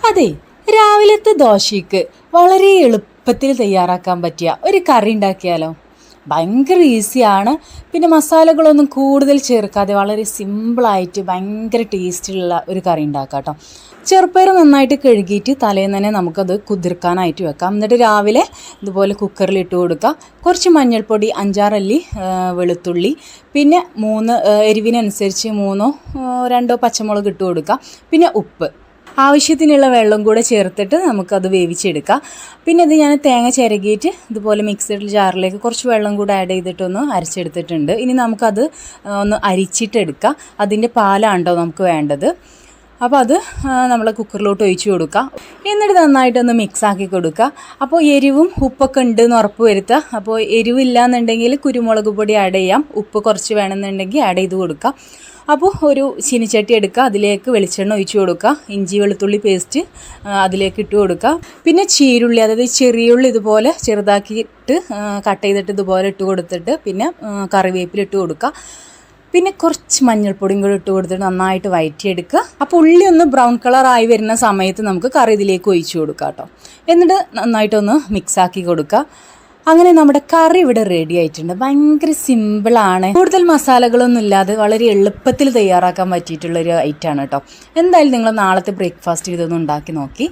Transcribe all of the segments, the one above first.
അതെ, രാവിലത്തെ ദോശയ്ക്ക് വളരെ എളുപ്പത്തിൽ തയ്യാറാക്കാൻ പറ്റിയ ഒരു കറി ഉണ്ടാക്കിയാലോ? ഭയങ്കര ഈസിയാണ്. പിന്നെ മസാലകളൊന്നും കൂടുതൽ ചേർക്കാതെ വളരെ സിമ്പിളായിട്ട് ഭയങ്കര ടേസ്റ്റിലുള്ള ഒരു കറി ഉണ്ടാക്കാം കേട്ടോ. ചെറുപ്പയർ നന്നായിട്ട് കഴുകിയിട്ട് തലേന്ന് തന്നെ നമുക്കത് കുതിർക്കാനായിട്ട് വെക്കാം. എന്നിട്ട് രാവിലെ ഇതുപോലെ കുക്കറിൽ ഇട്ട് കൊടുക്കുക. കുറച്ച് മഞ്ഞൾപ്പൊടി, 5-6 അല്ലി വെളുത്തുള്ളി, പിന്നെ 3 എരിവിനനുസരിച്ച് 2 പച്ചമുളക് ഇട്ട് കൊടുക്കുക. പിന്നെ ഉപ്പ്, ആവശ്യത്തിനുള്ള വെള്ളം കൂടെ ചേർത്തിട്ട് നമുക്കത് വേവിച്ചെടുക്കാം. പിന്നെ ഇത് ഞാൻ തേങ്ങ ചിരകിയിട്ട് ഇതുപോലെ മിക്സഡ് ജാറിലേക്ക് കുറച്ച് വെള്ളം കൂടെ ആഡ് ചെയ്തിട്ടൊന്ന് അരച്ചെടുത്തിട്ടുണ്ട്. ഇനി നമുക്കത് ഒന്ന് അരിച്ചിട്ടെടുക്കാം. അതിൻ്റെ പാലാണ്ടോ നമുക്ക് വേണ്ടത്. അപ്പോൾ അത് നമ്മൾ കുക്കറിലോട്ട് ഒഴിച്ച് കൊടുക്കുക. എന്നിട്ട് നന്നായിട്ടൊന്ന് മിക്സാക്കി കൊടുക്കുക. അപ്പോൾ എരിവും ഉപ്പൊക്കെ ഉണ്ടെന്ന് ഉറപ്പ് വരുത്തുക. അപ്പോൾ എരിവില്ല എന്നുണ്ടെങ്കിൽ കുരുമുളക് പൊടി ആഡ് ചെയ്യാം. ഉപ്പ് കുറച്ച് വേണമെന്നുണ്ടെങ്കിൽ ആഡ് ചെയ്ത് കൊടുക്കുക. അപ്പോൾ ഒരു ചീനിച്ചട്ടി എടുക്കുക, അതിലേക്ക് വെളിച്ചെണ്ണ ഒഴിച്ച് കൊടുക്കുക. ഇഞ്ചി വെളുത്തുള്ളി പേസ്റ്റ് അതിലേക്ക് ഇട്ട് കൊടുക്കുക. പിന്നെ ചീരുള്ളി, അതായത് ചെറിയുള്ളി ഇതുപോലെ ചെറുതാക്കിയിട്ട് കട്ട് ചെയ്തിട്ട് ഇതുപോലെ ഇട്ട് കൊടുത്തിട്ട് പിന്നെ കറിവേപ്പില ഇട്ട് കൊടുക്കുക. പിന്നെ കുറച്ച് മഞ്ഞൾപ്പൊടിയും കൂടി ഇട്ട് കൊടുത്തിട്ട് നന്നായിട്ട് വഴറ്റിയെടുക്കുക. അപ്പോൾ ഉള്ളി ഒന്ന് ബ്രൗൺ കളറായി വരുന്ന സമയത്ത് നമുക്ക് കറി ഇതിലേക്ക് ഒഴിച്ച് കൊടുക്കാം കേട്ടോ. എന്നിട്ട് നന്നായിട്ടൊന്ന് മിക്സാക്കി കൊടുക്കുക. അങ്ങനെ നമ്മുടെ കറി ഇവിടെ റെഡി ആയിട്ടുണ്ട്. ഭയങ്കര സിമ്പിളാണ്, കൂടുതൽ മസാലകളൊന്നും ഇല്ലാതെ വളരെ എളുപ്പത്തിൽ തയ്യാറാക്കാൻ പറ്റിയിട്ടുള്ളൊരു ഐറ്റമാണ് കേട്ടോ. എന്തായാലും നിങ്ങൾ നാളത്തെ ബ്രേക്ക്ഫാസ്റ്റിൽ ഇതൊന്നും ഉണ്ടാക്കി നോക്കി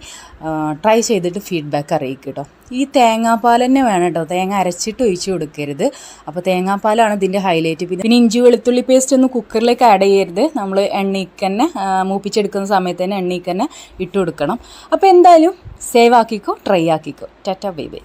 ട്രൈ ചെയ്തിട്ട് ഫീഡ്ബാക്ക് അറിയിക്കും കേട്ടോ. ഈ തേങ്ങാപ്പാൽ തന്നെ വേണം കേട്ടോ, തേങ്ങ അരച്ചിട്ട് ഒഴിച്ച് കൊടുക്കരുത്. അപ്പോൾ തേങ്ങാപ്പാലാണ് ഇതിൻ്റെ ഹൈലൈറ്റ്. പിന്നെ ഇഞ്ചി വെളുത്തുള്ളി പേസ്റ്റ് ഒന്നും കുക്കറിലേക്ക് ആഡ് ചെയ്യരുത്. നമ്മൾ എണ്ണയ്ക്ക് തന്നെ മൂപ്പിച്ചെടുക്കുന്ന സമയത്ത് തന്നെ എണ്ണയ്ക്ക് തന്നെ ഇട്ട് കൊടുക്കണം. അപ്പോൾ എന്തായാലും സേവ് ആക്കിക്കോ, ട്രൈ ആക്കിക്കോ. Tata, bye by.